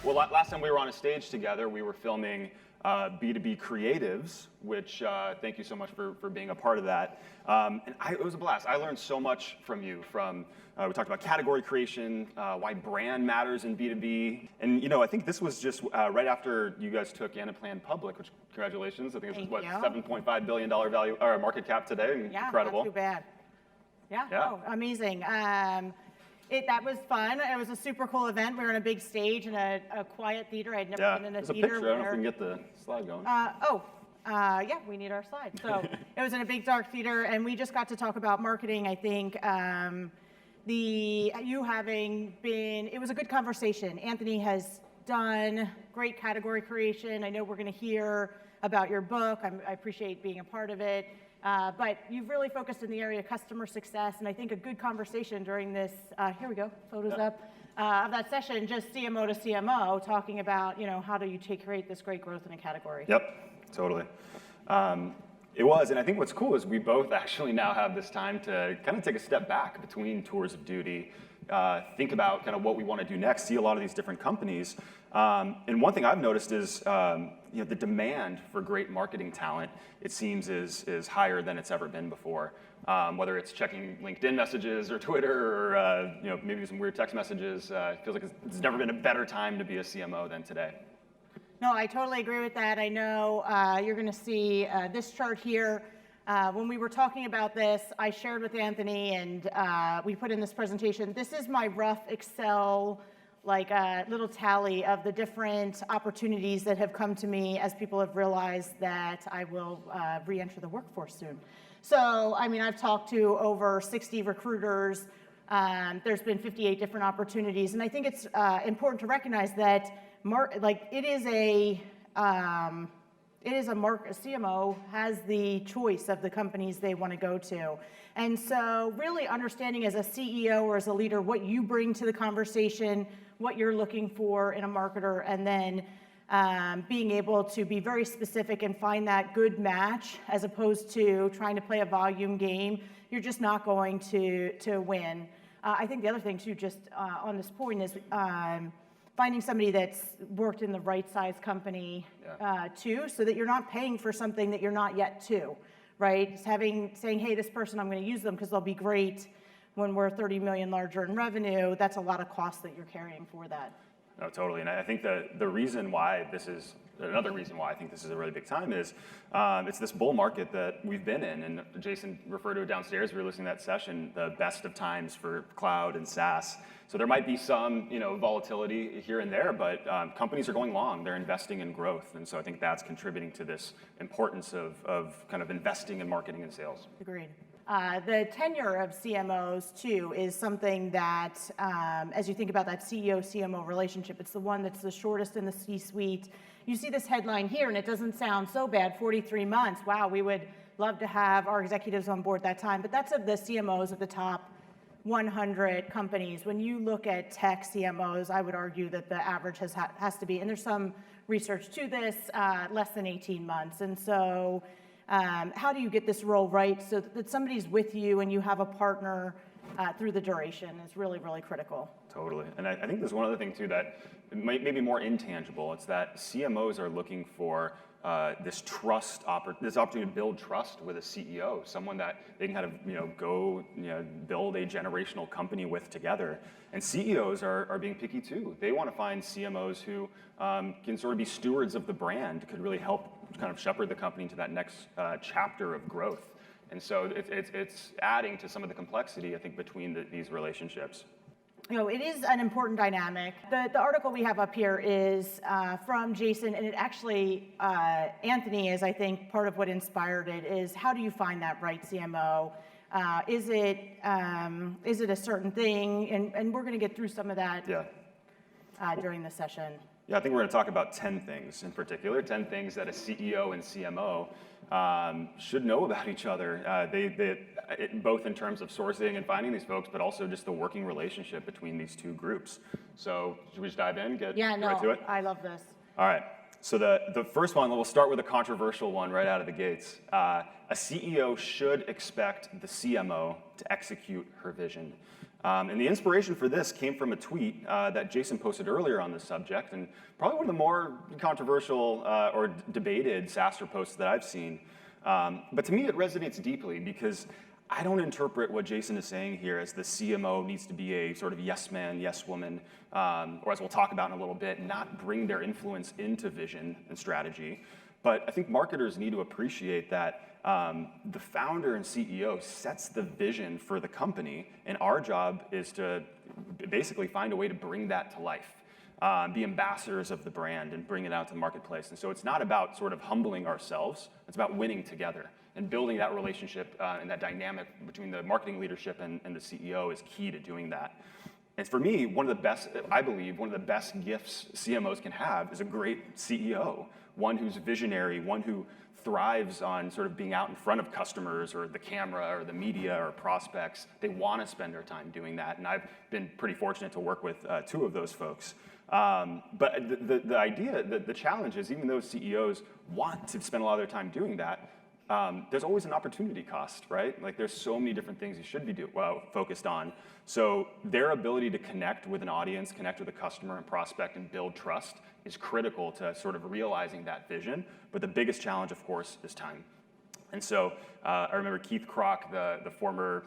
Well, last time we were on a stage together, we were filming B2B Creatives, which thank you so much for being a part of that. It was a blast. I learned so much from you. We talked about category creation, why brand matters in B2B. And I think this was just right after you guys took Anaplan public, which congratulations. I think it's what, $7.5 billion value or market cap today. Yeah, incredible. Not too bad. Yeah. Oh, amazing. That was fun. It was a super cool event. We were on a big stage in a quiet theater. I'd never been in a theater. There's a picture. I don't know if we can get the slide going. Yeah, we need our slide. So it was in a big dark theater, and we just got to talk about marketing. I think it was a good conversation. Anthony has done great category creation. I know we're going to hear about your book. I appreciate being a part of it. But you've really focused in the area of customer success, and I think a good conversation during this, here we go, photos up, of that session, just CMO to CMO, talking about, how do you create this great growth in a category? Yep, totally. It was, and I think what's cool is we both actually now have this time to kind of take a step back between tours of duty, think about kind of what we want to do next, see a lot of these different companies. And one thing I've noticed is the demand for great marketing talent, it seems, is higher than it's ever been before. Whether it's checking LinkedIn messages or Twitter or maybe some weird text messages, it feels like it's never been a better time to be a CMO than today. No, I totally agree with that. I know you're going to see this chart here. When we were talking about this, I shared with Anthony, and we put in this presentation. This is my rough Excel, little tally of the different opportunities that have come to me as people have realized that I will re-enter the workforce soon. So, I've talked to over 60 recruiters. There's been 58 different opportunities, and I think it's important to recognize that a CMO has the choice of the companies they want to go to. And so really understanding as a CEO or as a leader what you bring to the conversation, what you're looking for in a marketer, and then being able to be very specific and find that good match as opposed to trying to play a volume game. You're just not going to win. I think the other thing too, just on this point, is finding somebody that's worked in the right size company too, so that you're not paying for something that you're not yet to, right? Saying, hey, this person, I'm going to use them because they'll be great when we're 30 million larger in revenue. That's a lot of cost that you're carrying for that. No, totally. And I think the reason why another reason why I think this is a really big time is it's this bull market that we've been in. And Jason referred to it downstairs. We were listening to that session, the best of times for cloud and SaaS. So there might be some volatility here and there, but companies are going long. They're investing in growth. And so I think that's contributing to this importance of kind of investing in marketing and sales. Agreed. The tenure of CMOs, too, is something that, as you think about that CEO-CMO relationship, it's the one that's the shortest in the C-suite. You see this headline here, and it doesn't sound so bad, 43 months. Wow, we would love to have our executives on board that time. But that's of the CMOs of the top 100 companies. When you look at tech CMOs, I would argue that the average has to be, and there's some research to this, less than 18 months. And so how do you get this role right so that somebody's with you and you have a partner through the duration is really, really critical. Totally. And I think there's one other thing, too, that might be more intangible. It's that CMOs are looking for this opportunity to build trust with a CEO, someone that they can kind of go build a generational company with together. And CEOs are being picky too. They want to find CMOs who can sort of be stewards of the brand, could really help kind of shepherd the company into that next chapter of growth. And so it's adding to some of the complexity, I think, between these relationships. It is an important dynamic. The article we have up here is from Jason, and it actually, Anthony is, I think, part of what inspired it, is how do you find that right CMO? Is it a certain thing? And we're going to get through some of that during the session. Yeah, I think we're going to talk about 10 things in particular, 10 things that a CEO and CMO should know about each other, both in terms of sourcing and finding these folks, but also just the working relationship between these two groups. So should we just dive in, get right to it? I love this. All right. So the first one, we'll start with a controversial one right out of the gates. A CEO should expect the CMO to execute her vision. And the inspiration for this came from a tweet that Jason posted earlier on this subject, and probably one of the more controversial or debated SaaStr posts that I've seen. But to me, it resonates deeply because I don't interpret what Jason is saying here as the CMO needs to be a sort of yes man, yes woman, or as we'll talk about in a little bit, not bring their influence into vision and strategy. But I think marketers need to appreciate that the founder and CEO sets the vision for the company, and our job is to basically find a way to bring that to life, be ambassadors of the brand and bring it out to the marketplace. And so it's not about sort of humbling ourselves, it's about winning together. And building that relationship and that dynamic between the marketing leadership and the CEO is key to doing that. And for me, I believe one of the best gifts CMOs can have is a great CEO, one who's visionary, one who thrives on sort of being out in front of customers or the camera or the media or prospects. They want to spend their time doing that. And I've been pretty fortunate to work with two of those folks. But the challenge is even though CEOs want to spend a lot of their time doing that, there's always an opportunity cost, right? Like there's so many different things you should be focused on. So their ability to connect with an audience, connect with a customer and prospect and build trust is critical to sort of realizing that vision. But the biggest challenge, of course, is time. And so I remember Keith Kroc, the former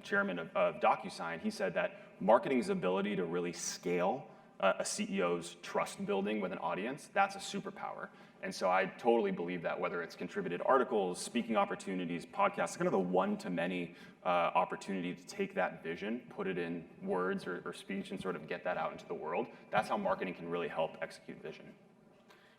chairman of DocuSign, he said that marketing's ability to really scale a CEO's trust building with an audience, that's a superpower. And so I totally believe that whether it's contributed articles, speaking opportunities, podcasts, kind of the one-to-many opportunity to take that vision, put it in words or speech and sort of get that out into the world, that's how marketing can really help execute vision.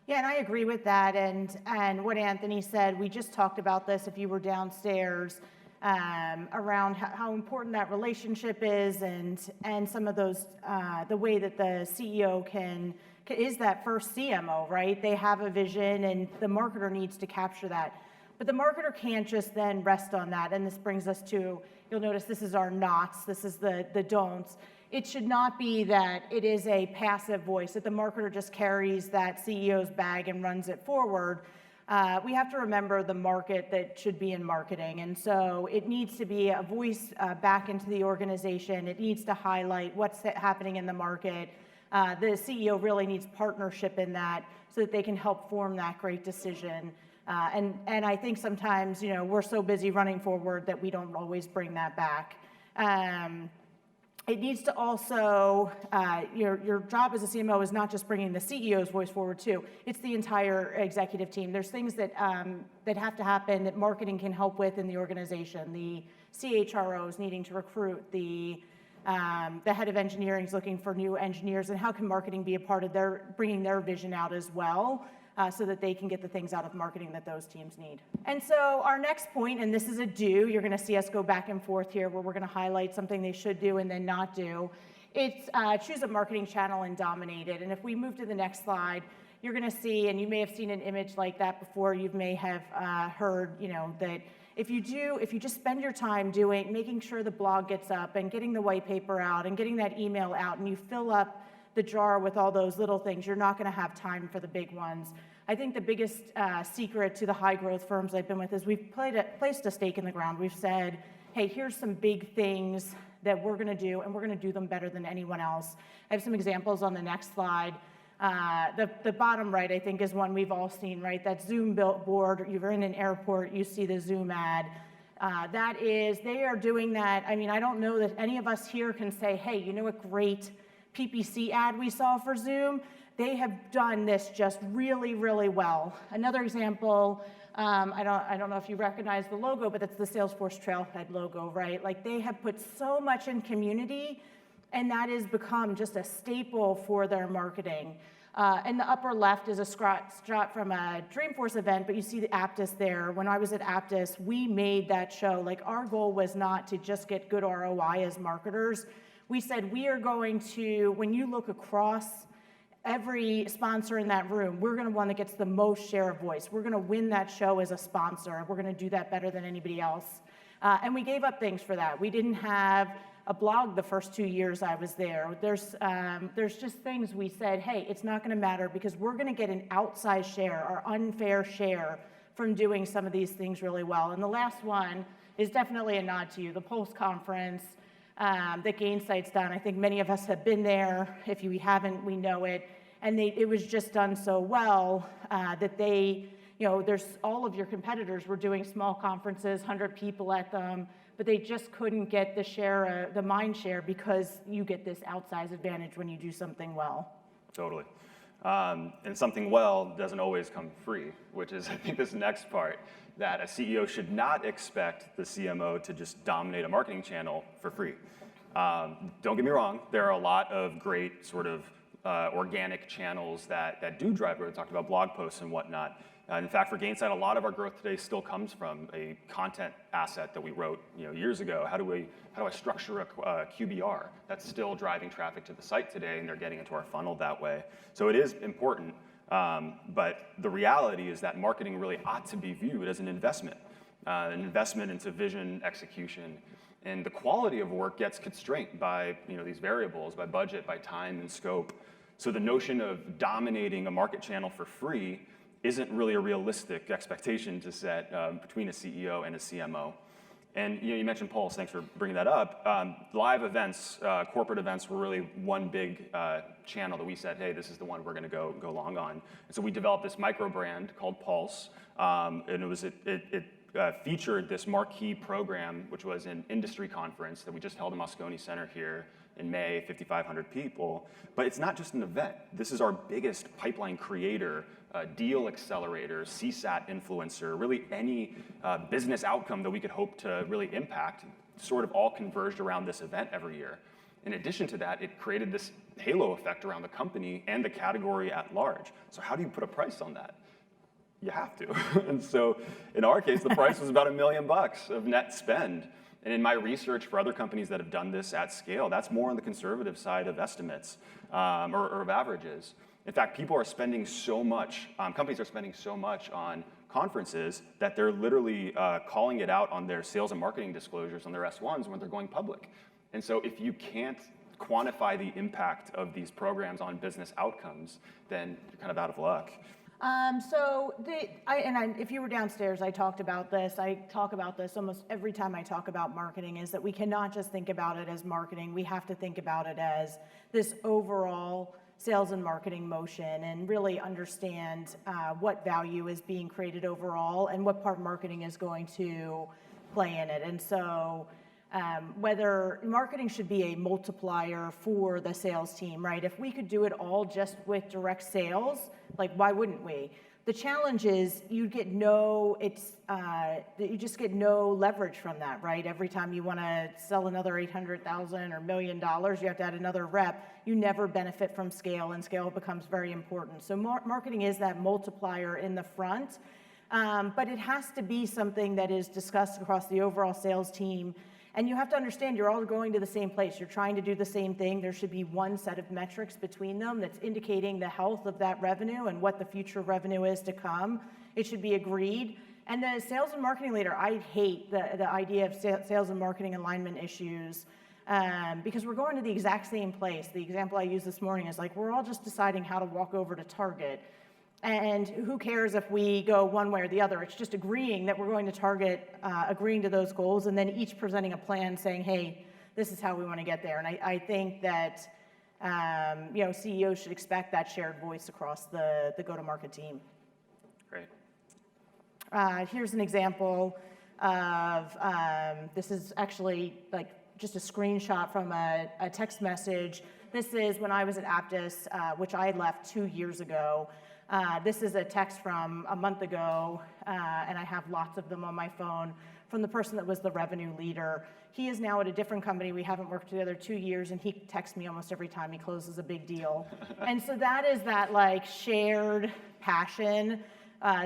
Yeah, and I agree with that. And what Anthony said, we just talked about this if you were downstairs, around how important that relationship is and some of those, the way that the CEO is that first CMO, right? They have a vision and the marketer needs to capture that. But the marketer can't just then rest on that. And this brings us to, you'll notice this is our nots, this is the don'ts. It should not be that it is a passive voice, that the marketer just carries that CEO's bag and runs it forward. We have to remember the market that should be in marketing. And so it needs to be a voice back into the organization. It needs to highlight what's happening in the market. The CEO really needs partnership in that so that they can help form that great decision. And I think sometimes, we're so busy running forward that we don't always bring that back. It needs to also, your job as a CMO is not just bringing the CEO's voice forward too, it's the entire executive team. There's things that have to happen that marketing can help with in the organization. The CHROs needing to recruit, the head of engineering is looking for new engineers, and how can marketing be a part of bringing their vision out as well, so that they can get the things out of marketing that those teams need. And so our next point, and this is a do, you're gonna see us go back and forth here where we're gonna highlight something they should do and then not do. It's choose a marketing channel and dominate it. And if we move to the next slide, you're gonna see, and you may have seen an image like that before, you may have heard, that if you just spend your time making sure the blog gets up and getting the white paper out and getting that email out, and you fill up the jar with all those little things, you're not going to have time for the big ones. I think the biggest secret to the high growth firms I've been with is we've placed a stake in the ground. We've said, hey, here's some big things that we're going to do, and we're going to do them better than anyone else. I have some examples on the next slide. The bottom right, I think, is one we've all seen, right? That Zoom billboard, you're in an airport, you see the Zoom ad. They are doing that. I mean, I don't know that any of us here can say, hey, you know a great PPC ad we saw for Zoom? They have done this just really, really well. Another example, I don't know if you recognize the logo, but it's the Salesforce Trailhead logo, right? Like they have put so much in community, and that has become just a staple for their marketing. In the upper left is a shot from a Dreamforce event, but you see the Aptus there. When I was at Aptus, we made that show. Like our goal was not to just get good ROI as marketers. We said we are going to, when you look across every sponsor in that room, we're going to one that gets the most share of voice. We're going to win that show as a sponsor. We're going to do that better than anybody else. And we gave up things for that. We didn't have a blog the first 2 years I was there. There's just things we said, hey, it's not going to matter because we're going to get an outsized share or unfair share from doing some of these things really well. And the last one is definitely a nod to you, the Pulse conference. that Gainsight's done. I think many of us have been there. If we haven't, we know it. And it was just done so well that they, there's all of your competitors were doing small conferences, 100 people at them, but they just couldn't get the mind share because you get this outsized advantage when you do something well. Totally. And something well doesn't always come free, which is, I think, this next part, that a CEO should not expect the CMO to just dominate a marketing channel for free. Don't get me wrong, there are a lot of great sort of organic channels that do drive growth. We talked about blog posts and whatnot. In fact, for Gainsight, a lot of our growth today still comes from a content asset that we wrote years ago. How do I structure a QBR? That's still driving traffic to the site today, and they're getting into our funnel that way. So it is important, but the reality is that marketing really ought to be viewed as an investment into vision, execution, and the quality of work gets constrained by these variables, by budget, by time and scope. So the notion of dominating a market channel for free isn't really a realistic expectation to set between a CEO and a CMO. And you mentioned Pulse, thanks for bringing that up. Live events, corporate events were really one big channel that we said, hey, this is the one we're gonna go long on. And so we developed this micro brand called Pulse, and it featured this marquee program, which was an industry conference that we just held in Moscone Center here in May, 5,500 people. But it's not just an event. This is our biggest pipeline creator, deal accelerator, CSAT influencer, really any business outcome that we could hope to really impact, sort of all converged around this event every year. In addition to that, it created this halo effect around the company and the category at large. So how do you put a price on that? You have to. And so in our case, the price was about $1 million of net spend. And in my research for other companies that have done this at scale, that's more on the conservative side of estimates or of averages. In fact, people are spending so much, companies are spending so much on conferences that they're literally calling it out on their sales and marketing disclosures on their S1s when they're going public. And so if you can't quantify the impact of these programs on business outcomes, then you're kind of out of luck. If you were downstairs, I talked about this. I talk about this almost every time I talk about marketing, is that we cannot just think about it as marketing. We have to think about it as this overall sales and marketing motion and really understand what value is being created overall and what part marketing is going to play in it. And so whether marketing should be a multiplier for the sales team, right? If we could do it all just with direct sales, like why wouldn't we? The challenge is you just get no leverage from that, right? Every time you want to sell another $800,000 or $1 million, you have to add another rep. You never benefit from scale, and scale becomes very important. So marketing is that multiplier in the front, but it has to be something that is discussed across the overall sales team. And you have to understand you're all going to the same place. You're trying to do the same thing. There should be one set of metrics between them that's indicating the health of that revenue and what the future revenue is to come. It should be agreed. And the sales and marketing leader, I hate the idea of sales and marketing alignment issues because we're going to the exact same place. The example I used this morning is like we're all just deciding how to walk over to Target. And who cares if we go one way or the other? It's just agreeing that we're going to target, agreeing to those goals, and then each presenting a plan saying, hey, this is how we want to get there. And I think that CEOs should expect that shared voice across the go-to-market team. Great. Here's an example of, this is actually like just a screenshot from a text message. This is when I was at Aptus, which I left 2 years ago. This is a text from a month ago, and I have lots of them on my phone, from the person that was the revenue leader. He is now at a different company. We haven't worked together 2 years, and he texts me almost every time he closes a big deal. And so that is that like shared passion,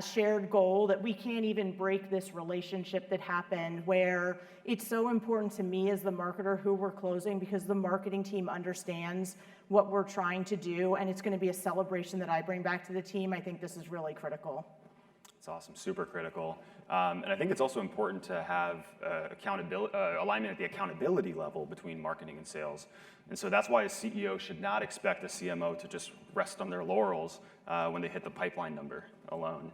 shared goal that we can't even break this relationship that happened, where it's so important to me as the marketer who we're closing because the marketing team understands what we're trying to do, and it's going to be a celebration that I bring back to the team. I think this is really critical. It's awesome, super critical. And I think it's also important to have accountability, alignment at the accountability level between marketing and sales. And so that's why a CEO should not expect a CMO to just rest on their laurels when they hit the pipeline number alone.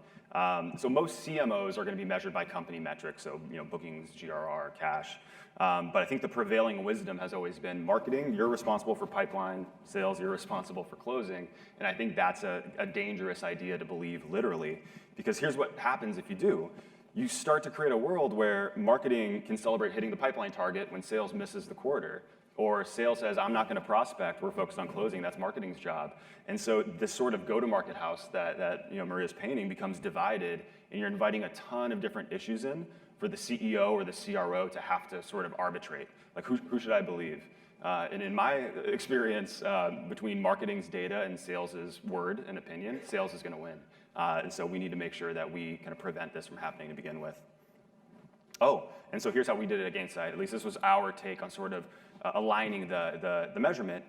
So most CMOs are going to be measured by company metrics, so bookings, GRR, cash. But I think the prevailing wisdom has always been marketing, you're responsible for pipeline, sales, you're responsible for closing. And I think that's a dangerous idea to believe literally, because here's what happens if you do. You start to create a world where marketing can celebrate hitting the pipeline target when sales misses the quarter. Or sales says, I'm not going to prospect, we're focused on closing, that's marketing's job. And so this sort of go-to-market house that Maria's painting becomes divided, and you're inviting a ton of different issues in for the CEO or the CRO to have to sort of arbitrate. Like, who should I believe? And in my experience, between marketing's data and sales's word and opinion, sales is going to win. And so we need to make sure that we kind of prevent this from happening to begin with. Oh, and so here's how we did it at Gainsight. At least this was our take on sort of aligning the measurement.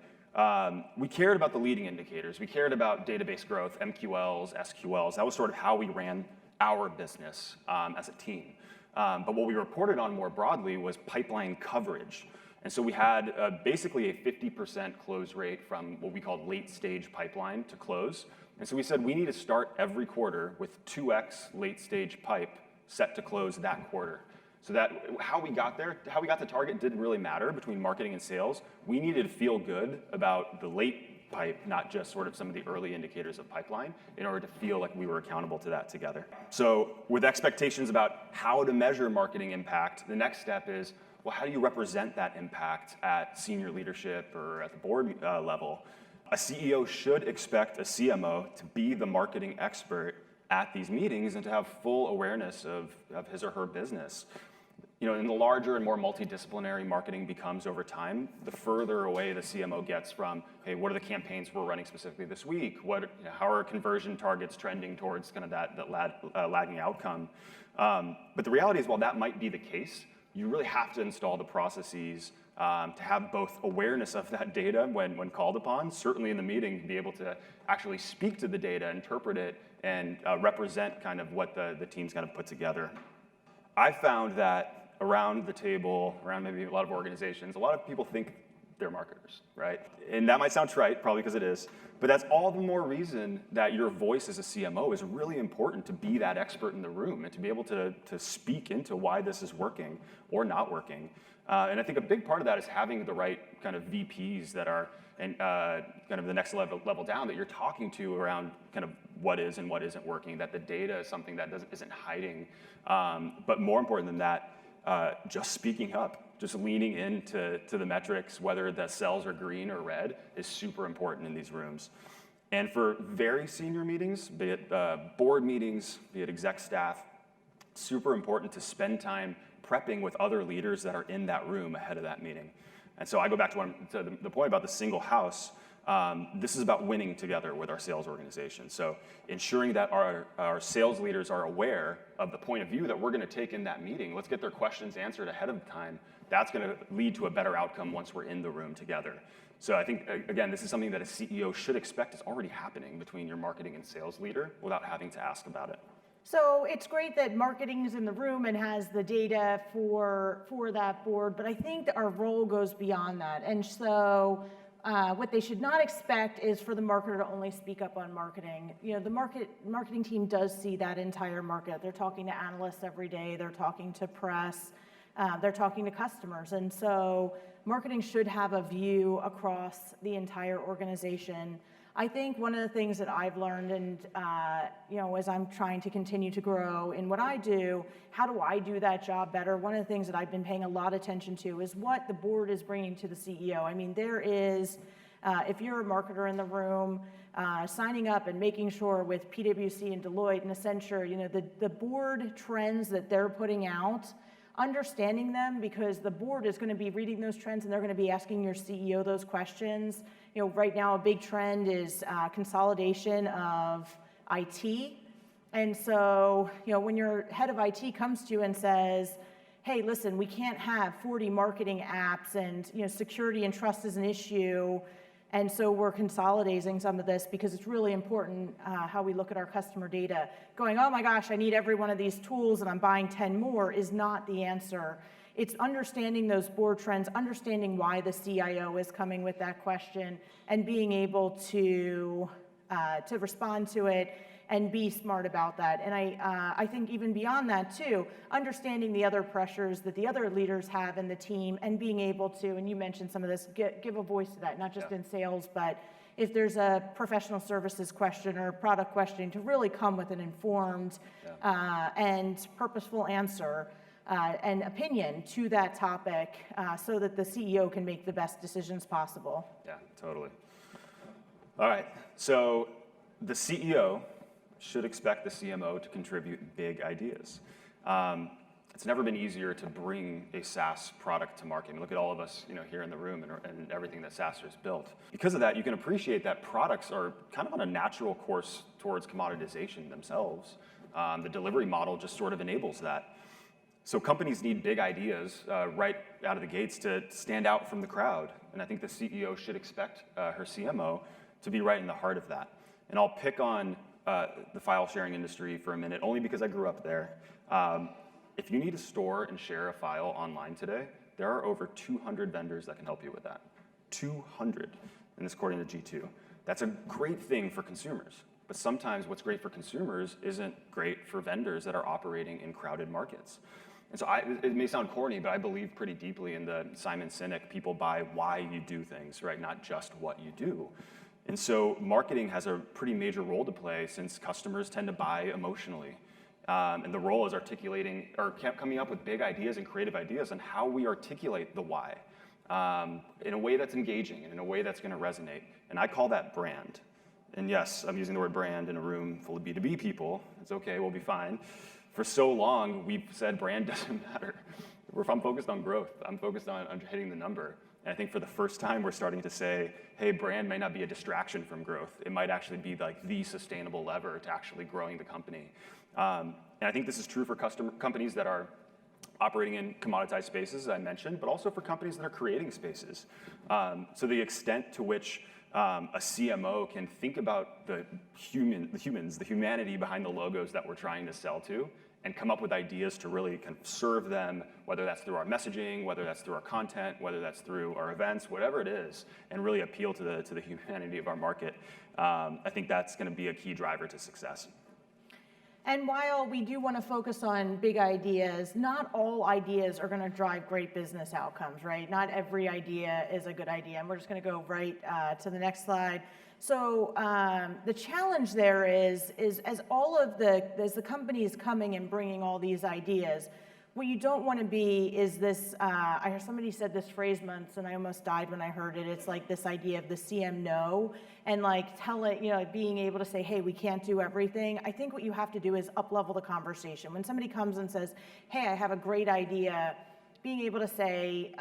We cared about the leading indicators. We cared about database growth, MQLs, SQLs. That was sort of how we ran our business as a team. But what we reported on more broadly was pipeline coverage. And so we had basically a 50% close rate from what we called late stage pipeline to close. And so we said we need to start every quarter with 2x late stage pipe set to close that quarter. So that how we got there, how we got to target didn't really matter between marketing and sales. We needed to feel good about the late pipe, not just sort of some of the early indicators of pipeline, in order to feel like we were accountable to that together. So with expectations about how to measure marketing impact, the next step is, well, how do you represent that impact at senior leadership or at the board level? A CEO should expect a CMO to be the marketing expert at these meetings and to have full awareness of his or her business. In the larger and more multidisciplinary marketing becomes over time, the further away the CMO gets from, hey, what are the campaigns we're running specifically this week? How are conversion targets trending towards kind of that lagging outcome? But the reality is, while that might be the case, you really have to install the processes to have both awareness of that data when called upon, certainly in the meeting, be able to actually speak to the data, interpret it, and represent kind of what the team's kind of put together. I found that around the table, around maybe a lot of organizations, a lot of people think they're marketers, right? And that might sound trite, probably because it is, but that's all the more reason that your voice as a CMO is really important, to be that expert in the room and to be able to speak into why this is working or not working. And I think a big part of that is having the right kind of VPs that are kind of the next level down that you're talking to around kind of what is and what isn't working, that the data is something that isn't hiding. But more important than that, just speaking up, just leaning into the metrics, whether the cells are green or red, is super important in these rooms. And for very senior meetings, be it board meetings, be it exec staff, super important to spend time prepping with other leaders that are in that room ahead of that meeting. And so I go back to the point about the single house. This is about winning together with our sales organization. So ensuring that our sales leaders are aware of the point of view that we're going to take in that meeting. Let's get their questions answered ahead of time. That's going to lead to a better outcome once we're in the room together. So I think, again, this is something that a CEO should expect is already happening between your marketing and sales leader without having to ask about it. So it's great that marketing is in the room and has the data for that board, but I think our role goes beyond that. And so what they should not expect is for the marketer to only speak up on marketing. The marketing team does see that entire market. They're talking to analysts every day. They're talking to press. They're talking to customers. And so marketing should have a view across the entire organization. I think one of the things that I've learned, and as I'm trying to continue to grow in what I do, how do I do that job better? One of the things that I've been paying a lot of attention to is what the board is bringing to the CEO. I mean, there is, if you're a marketer in the room, signing up and making sure with PwC and Deloitte and Accenture, the board trends that they're putting out, understanding them, because the board is going to be reading those trends and they're going to be asking your CEO those questions. Right now a big trend is consolidation of IT. And so, when your head of IT comes to you and says, hey, listen, we can't have 40 marketing apps and, security and trust is an issue, And so we're consolidating some of this because it's really important how we look at our customer data. Going, oh my gosh, I need every one of these tools and I'm buying 10 more is not the answer. It's understanding those board trends, understanding why the CIO is coming with that question, and being able to respond to it and be smart about that. And I think even beyond that too, understanding the other pressures that the other leaders have in the team and being able to, and you mentioned some of this, give a voice to that, not just in sales, but if there's a professional services question or a product question, to really come with an informed and purposeful answer and opinion to that topic so that the CEO can make the best decisions possible. Yeah, totally. All right, so the CEO should expect the CMO to contribute big ideas. It's never been easier to bring a SaaS product to market. I mean, look at all of us, here in the room and everything that SaaStr has built. Because of that, you can appreciate that products are kind of on a natural course towards commoditization themselves. The delivery model just sort of enables that. So companies need big ideas right out of the gates to stand out from the crowd. And I think the CEO should expect her CMO to be right in the heart of that. And I'll pick on the file sharing industry for a minute, only because I grew up there. If you need to store and share a file online today, there are over 200 vendors that can help you with that. 200, and this according to G2. That's a great thing for consumers. But sometimes what's great for consumers isn't great for vendors that are operating in crowded markets. And so it may sound corny, but I believe pretty deeply in the Simon Sinek, people buy why you do things, right? Not just what you do. And so marketing has a pretty major role to play since customers tend to buy emotionally. And the role is articulating or coming up with big ideas and creative ideas on how we articulate the why in a way that's engaging and in a way that's going to resonate. And I call that brand. And yes, I'm using the word brand in a room full of B2B people. It's okay, we'll be fine. For so long, we've said brand doesn't matter. I'm focused on growth. I'm focused on hitting the number. And I think for the first time, we're starting to say, hey, brand may not be a distraction from growth. It might actually be like the sustainable lever to actually growing the company. And I think this is true for companies that are operating in commoditized spaces, as I mentioned, but also for companies that are creating spaces. So the extent to which a CMO can think about the humanity behind the logos that we're trying to sell to, and come up with ideas to really kind of serve them, whether that's through our messaging, whether that's through our content, whether that's through our events, whatever it is, and really appeal to the humanity of our market. I think that's going to be a key driver to success. And while we do want to focus on big ideas, not all ideas are going to drive great business outcomes, right? Not every idea is a good idea. And we're just going to go right to the next slide. So the challenge there is as the company is coming and bringing all these ideas, what you don't want to be is this, I heard somebody said this phrase once and I almost died when I heard it. It's like this idea of the CM no, and like being able to say, hey, we can't do everything. I think what you have to do is up-level the conversation. When somebody comes and says, hey, I have a great idea, being able to say,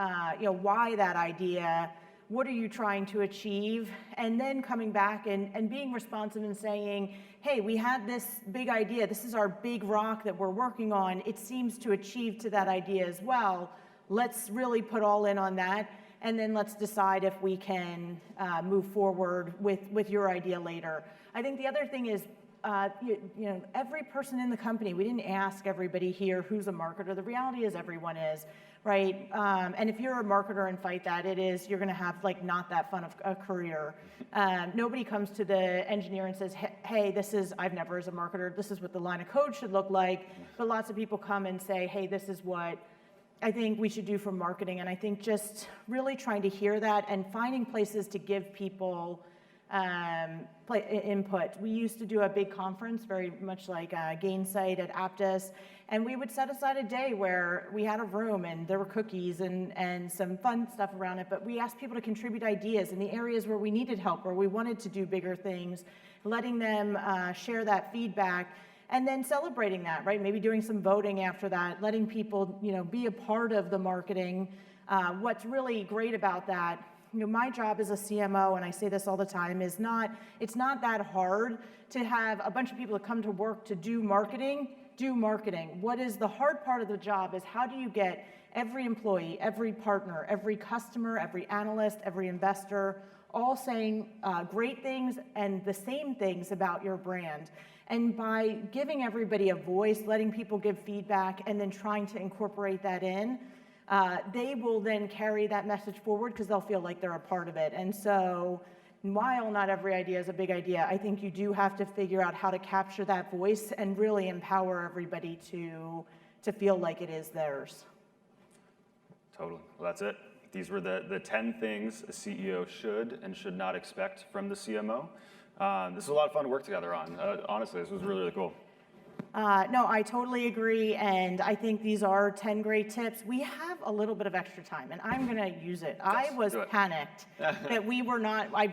why that idea, what are you trying to achieve? And then coming back and being responsive and saying, hey, we had this big idea. This is our big rock that we're working on. It seems to achieve to that idea as well. Let's really put all in on that. And then let's decide if we can move forward with your idea later. I think the other thing is, every person in the company, we didn't ask everybody here who's a marketer. The reality is everyone is, right? And if you're a marketer and fight that, you're going to have like not that fun of a career. Nobody comes to the engineer and says, hey, I've never as a marketer, this is what the line of code should look like. But lots of people come and say, hey, this is what I think we should do for marketing. And I think really trying to hear that and finding places to give people input. We used to do a big conference, very much like Gainsight at Aptus, and we would set aside a day where we had a room and there were cookies and some fun stuff around it, but we asked people to contribute ideas in the areas where we needed help, where we wanted to do bigger things, letting them share that feedback, and then celebrating that, right? Maybe doing some voting after that, letting people, be a part of the marketing. What's really great about that, my job as a CMO, and I say this all the time, it's not that hard to have a bunch of people that come to work to do marketing. What is the hard part of the job is how do you get every employee, every partner, every customer, every analyst, every investor, all saying great things and the same things about your brand. And by giving everybody a voice, letting people give feedback, and then trying to incorporate that in, they will then carry that message forward because they'll feel like they're a part of it. And so while not every idea is a big idea, I think you do have to figure out how to capture that voice and really empower everybody to feel like it is theirs. Totally. Well, that's it. These were the 10 things a CEO should and should not expect from the CMO. This is a lot of fun to work together on. Honestly, this was really, really cool. No, I totally agree, and I think these are 10 great tips. We have a little bit of extra time, and I'm going to use it. Yes, I was panicked that we were not, I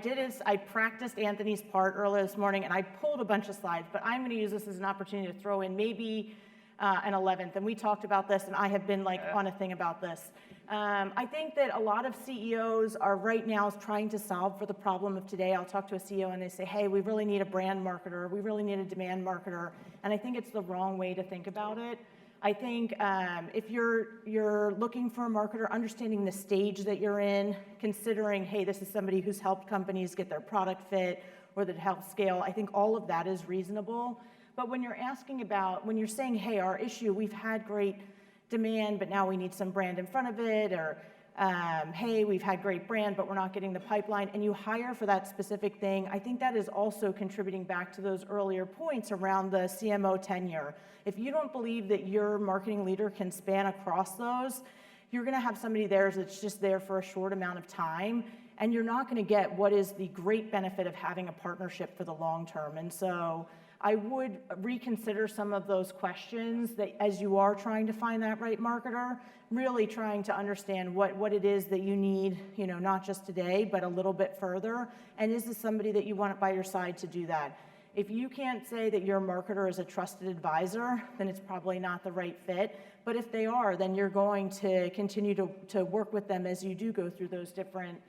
practiced Anthony's part earlier this morning, and I pulled a bunch of slides, but I'm going to use this as an opportunity to throw in maybe an 11th, and we talked about this, and I have been on a thing about this. I think that a lot of CEOs are right now trying to solve for the problem of today. I'll talk to a CEO and they say, hey, we really need a brand marketer, we really need a demand marketer, and I think it's the wrong way to think about it. I think if you're looking for a marketer, understanding the stage that you're in, considering, hey, this is somebody who's helped companies get their product fit or that helps scale, I think all of that is reasonable. But when you're when you're saying, hey, our issue, we've had great demand, but now we need some brand in front of it, or hey, we've had great brand, but we're not getting the pipeline, and you hire for that specific thing, I think that is also contributing back to those earlier points around the CMO tenure. If you don't believe that your marketing leader can span across those, you're gonna have somebody there that's just there for a short amount of time, and you're not gonna get what is the great benefit of having a partnership for the long term. And so I would reconsider some of those questions that as you are trying to find that right marketer, really trying to understand what it is that you need, not just today, but a little bit further. And is this somebody that you want by your side to do that? If you can't say that your marketer is a trusted advisor, then it's probably not the right fit. But if they are, then you're going to continue to work with them as you do go through those different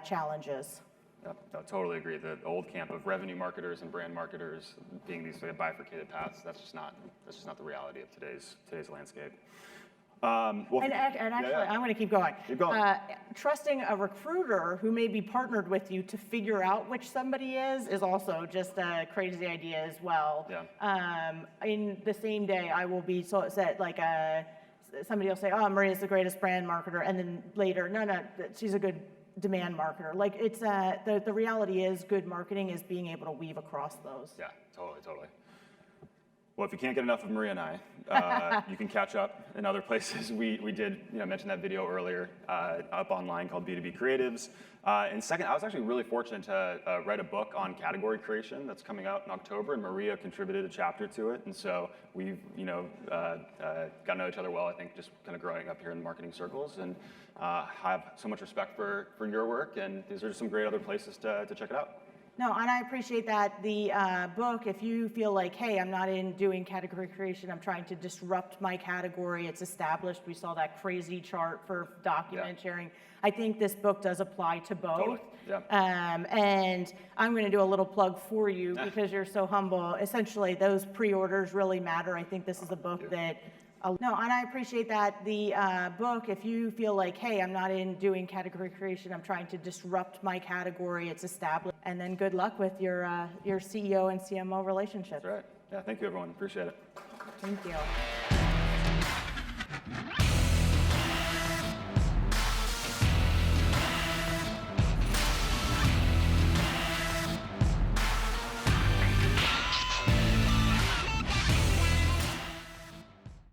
challenges. Yep, I totally agree. The old camp of revenue marketers and brand marketers being these bifurcated paths, that's just not the reality of today's landscape. And actually, I'm going to keep going. Keep going. Trusting a recruiter who may be partnered with you to figure out which somebody is also just a crazy idea as well. Yeah. In the same day, I will be somebody will say, oh, Maria's the greatest brand marketer, and then later, no, she's a good demand marketer. It's the reality is good marketing is being able to weave across those. Yeah, totally. Well, if you can't get enough of Maria and I, you can catch up in other places. We did mention that video earlier up online called B2B Creatives. And second, I was actually really fortunate to write a book on category creation that's coming out in October, and Maria contributed a chapter to it. And so we've got to know each other well, I think, just kind of growing up here in the marketing circles, and have so much respect for your work. And these are just some great other places to check it out. No, and I appreciate that. The book, if you feel like, hey, I'm not in doing category creation, I'm trying to disrupt my category, it's established. We saw that crazy chart for document sharing. I think this book does apply to both. Totally. Yeah. And I'm going to do a little plug for you because you're so humble. Essentially, those pre-orders really matter. I think this is a book that... No, and I appreciate that. The book, if you feel like, hey, I'm not in doing category creation, I'm trying to disrupt my category, it's established. And then good luck with your CEO and CMO relationship. That's right. Yeah, thank you, everyone. Appreciate it. Thank you.